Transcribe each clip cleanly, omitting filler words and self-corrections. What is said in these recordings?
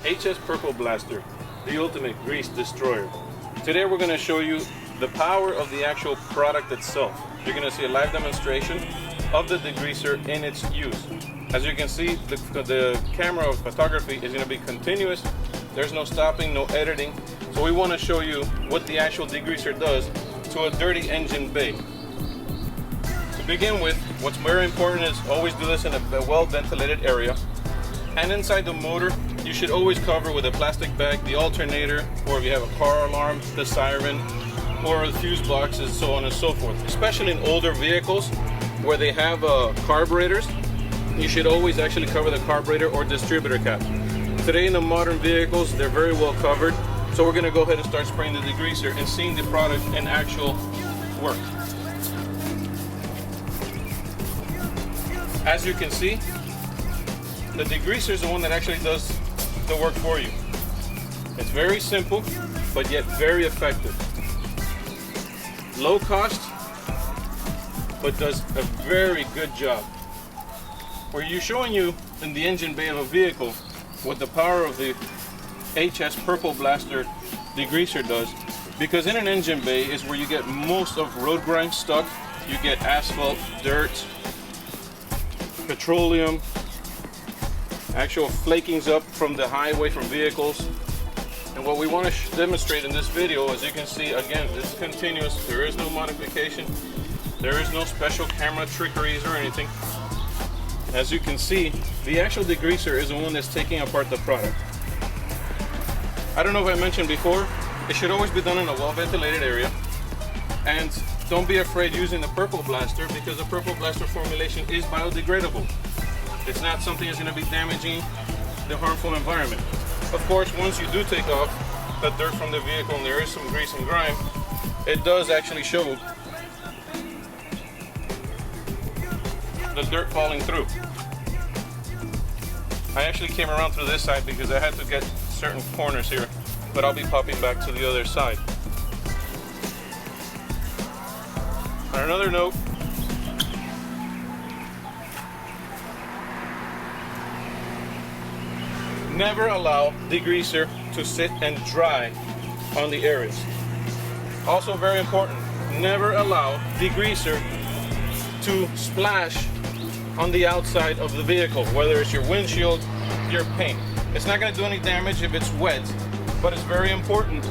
HS Purple Blaster, the ultimate grease destroyer. Today we're going to show you the power of the actual product itself. You're going to see a live demonstration of the degreaser in its use. As you can see, the camera of photography is going to be continuous. There's no stopping, no editing. So we want to show you what the actual degreaser does to a dirty engine bay. To begin with, what's very important is always do this in a well-ventilated area. And inside the motor, you should always cover with a plastic bag the alternator, or if you have a car alarm, the siren, or the fuse boxes, so on and so forth. Especially in older vehicles where they have carburetors, you should always actually cover the carburetor or distributor cap. Today in the modern vehicles, they're very well covered. So we're gonna go ahead and start spraying the degreaser and seeing the product in actual work. As you can see, the degreaser is the one that actually does the work for you. It's very simple, but yet very effective. Low cost, but does a very good job. We're showing you in the engine bay of a vehicle what the power of the HS Purple Blaster degreaser does, because in an engine bay is where you get most of road grime stuck. You get asphalt, dirt, petroleum, actual flakings up from the highway from vehicles. And what we want to demonstrate in this video, as you can see, again, this is continuous. There is no modification. There is no special camera trickeries or anything. As you can see, the actual degreaser is the one that's taking apart the product. I don't know if I mentioned before, it should always be done in a well-ventilated area. And don't be afraid using the Purple Blaster, because the Purple Blaster formulation is biodegradable. It's not something that's going to be damaging the harmful environment. Of course, once you do take off the dirt from the vehicle and there is some grease and grime, it does actually show the dirt falling through. I actually came around through this side because I had to get certain corners here, but I'll be popping back to the other side. On another note, never allow degreaser to sit and dry on the areas. Also very important, never allow degreaser to splash on the outside of the vehicle, whether it's your windshield, your paint. It's not going to do any damage if it's wet, but it's very important,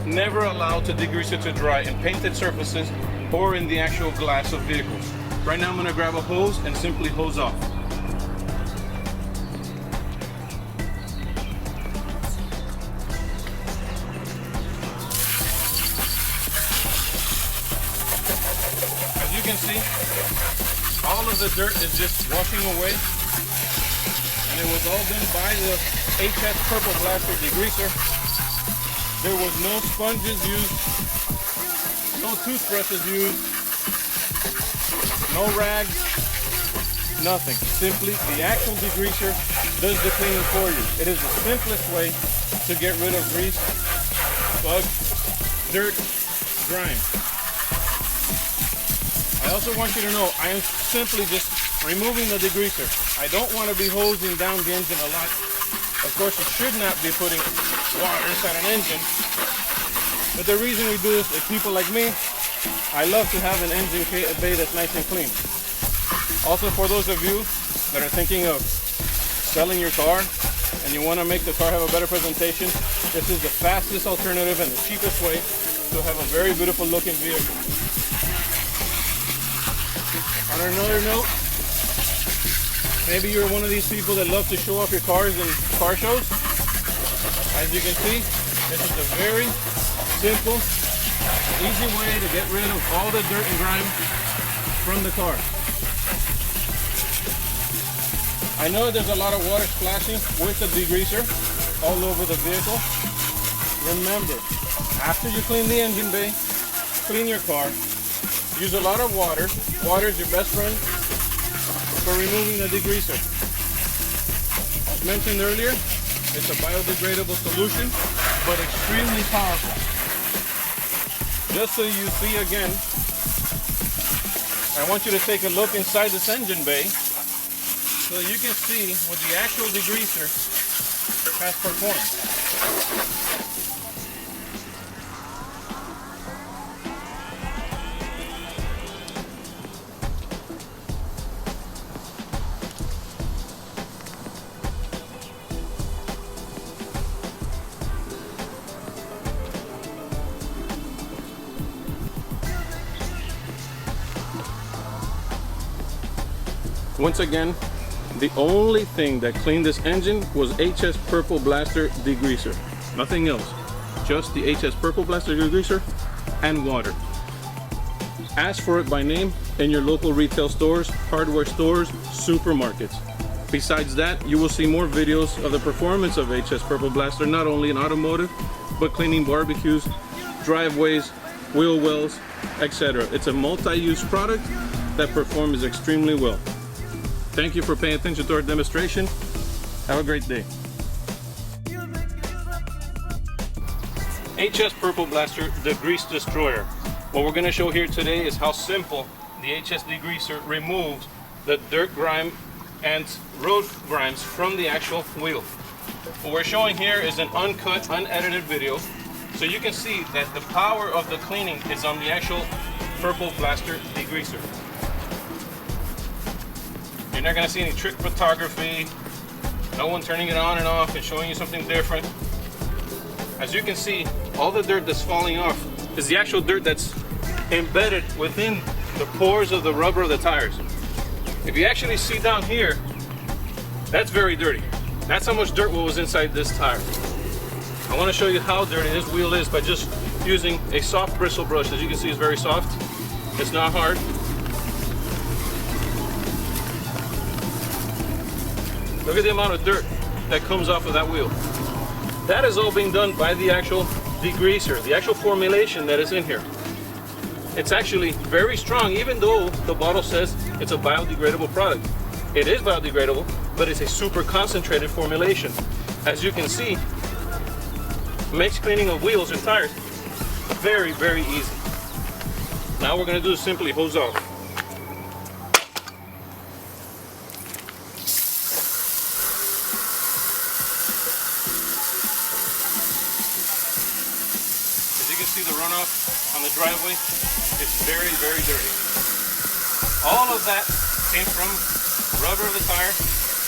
never allow the degreaser to dry in painted surfaces or in the actual glass of vehicles. Right now I'm going to grab a hose and simply hose off. As you can see, all of the dirt is just washing away, and it was all done by the HS Purple Blaster degreaser. There was no sponges used, no toothbrushes used, no rags, nothing. Simply the actual degreaser does the cleaning for you. It is the simplest way to get rid of grease, bugs, dirt, grime. I also want you to know I am simply just removing the degreaser. I don't want to be hosing down the engine a lot. Of course, you should not be putting water inside an engine. But the reason we do this is people like me, I love to have an engine bay that's nice and clean. Also, for those of you that are thinking of selling your car and you want to make the car have a better presentation, this is the fastest alternative and the cheapest way to have a very beautiful looking vehicle. On another note, maybe you're one of these people that love to show off your cars in car shows. As you can see, this is a very simple, easy way to get rid of all the dirt and grime from the car. I know there's a lot of water splashing with the degreaser all over the vehicle. Remember, after you clean the engine bay, clean your car, use a lot of water. Water is your best friend for removing the degreaser. As mentioned earlier, it's a biodegradable solution, but extremely powerful. Just so you see again, I want you to take a look inside this engine bay so you can see with the actual degreaser has performed. Once again, the only thing that cleaned this engine was HS Purple Blaster degreaser. Nothing else. Just the HS Purple Blaster degreaser and water. Ask for it by name in your local retail stores, hardware stores, supermarkets. Besides that, you will see more videos of the performance of HS Purple Blaster, not only in automotive, but cleaning barbecues, driveways, wheel wells, etc. It's a multi-use product that performs extremely well. Thank you for paying attention to our demonstration. Have a great day. HS Purple Blaster Degrease Destroyer. What we're going to show here today is how simple the HS degreaser removes the dirt grime and road grimes from the actual wheel. What we're showing here is an uncut, unedited video, so you can see that the power of the cleaning is on the actual Purple Blaster degreaser. You're not going to see any trick photography, no one turning it on and off and showing you something different. As you can see, all the dirt that's falling off is the actual dirt that's embedded within the pores of the rubber of the tires. If you actually see down here, that's very dirty. That's how much dirt was inside this tire. I want to show you how dirty this wheel is by just using a soft bristle brush. As you can see, it's very soft. It's not hard. Look at the amount of dirt that comes off of that wheel. That is all being done by the actual degreaser, the actual formulation that is in here. It's actually very strong, even though the bottle says it's a biodegradable product. It is biodegradable, but it's a super concentrated formulation. As you can see, makes cleaning of wheels and tires very, very easy. Now we're going to do is simply hose off. See the runoff on the driveway? It's very, very dirty. All of that came from the rubber of the tire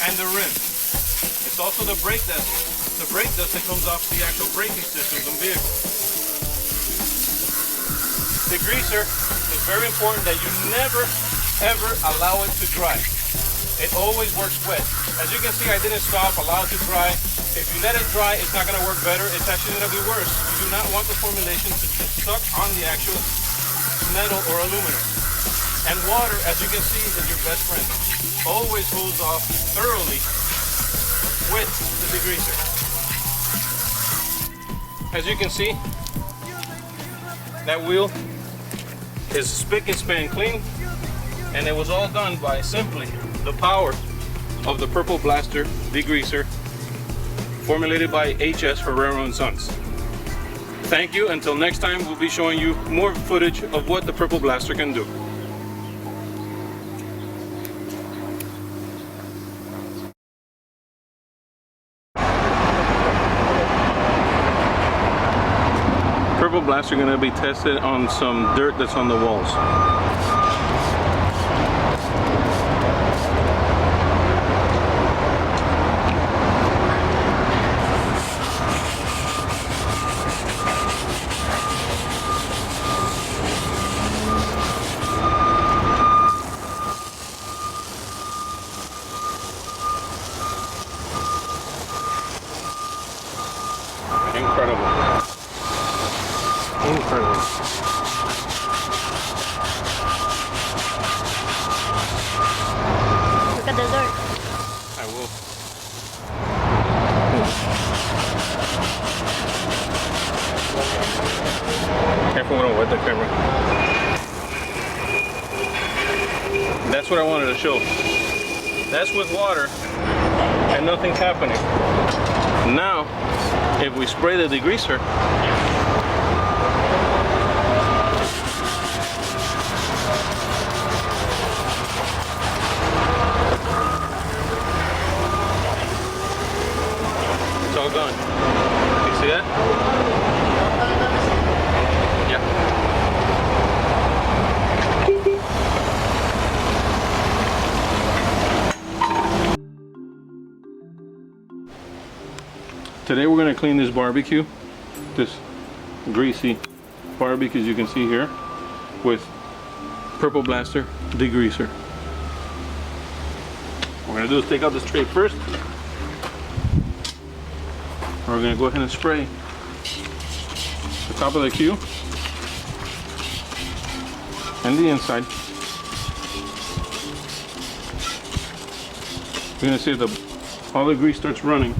and the rim. It's also the brake dust that comes off the actual braking systems on vehicles. Degreaser is very important that you never ever allow it to dry. It always works wet. As you can see, I didn't stop, allow it to dry. If you let it dry, it's not going to work better. It's actually going to be worse. You do not want the formulation to get stuck on the actual metal or aluminum. And water, as you can see, is your best friend. Always hose off thoroughly with the degreaser. As you can see, that wheel is spick and span clean, and it was all done by simply the power of the Purple Blaster degreaser, formulated by HS Herrero & Sons. Thank you. Until next time, we'll be showing you more footage of what the Purple Blaster can do. Purple Blaster going to be tested on some dirt that's on the walls. Incredible. Look at the dirt. I will. Careful, we don't wet the camera. That's what I wanted to show. That's with water and nothing's happening. Now, if we spray the degreaser, Today we're going to clean this barbecue, this greasy barbecue, as you can see here, with Purple Blaster degreaser. What we're going to do is take out this tray first. We're going to go ahead and spray the top of the cue and the inside. We're going to see if all the grease starts running.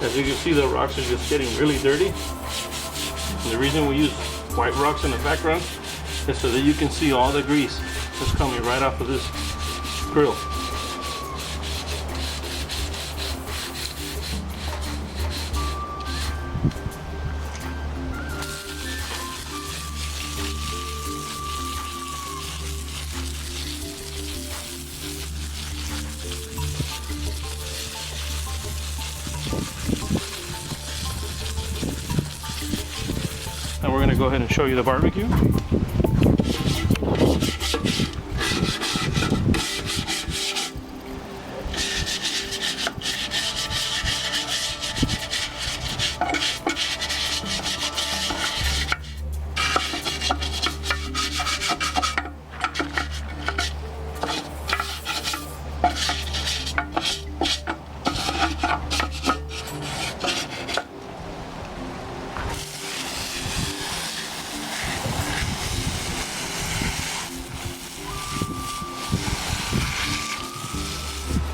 As you can see, the rocks are just getting really dirty. And the reason we use white rocks in the background is so that you can see all the grease that's coming right off of this grill. Now we're going to go ahead and show you the barbecue.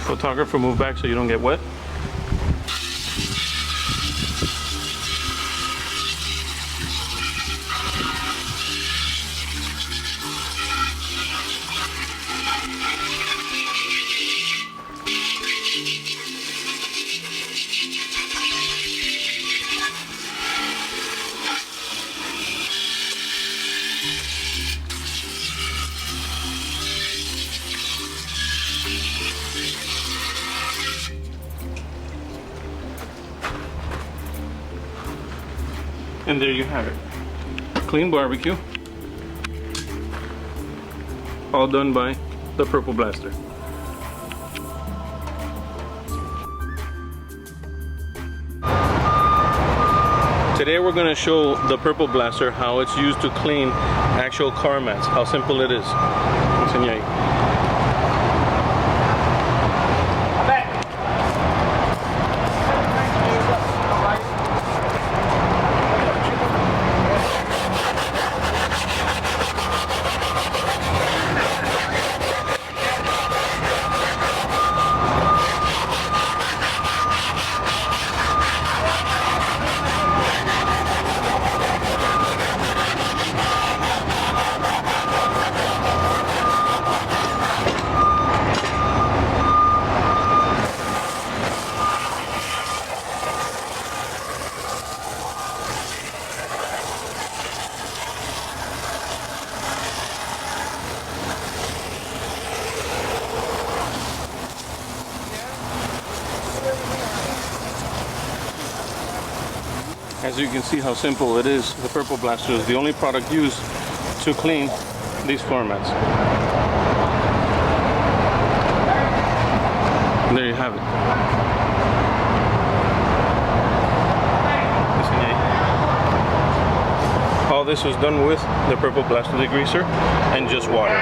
Photographer, move back so you don't get wet. And there you have it. Clean barbecue. All done by the Purple Blaster. Today we're going to show the Purple Blaster how it's used to clean actual car mats. How simple it is. Enseña ahí. As you can see how simple it is, the Purple Blaster is the only product used to clean these floor mats. And there you have it. All this was done with the Purple Blaster degreaser and just water.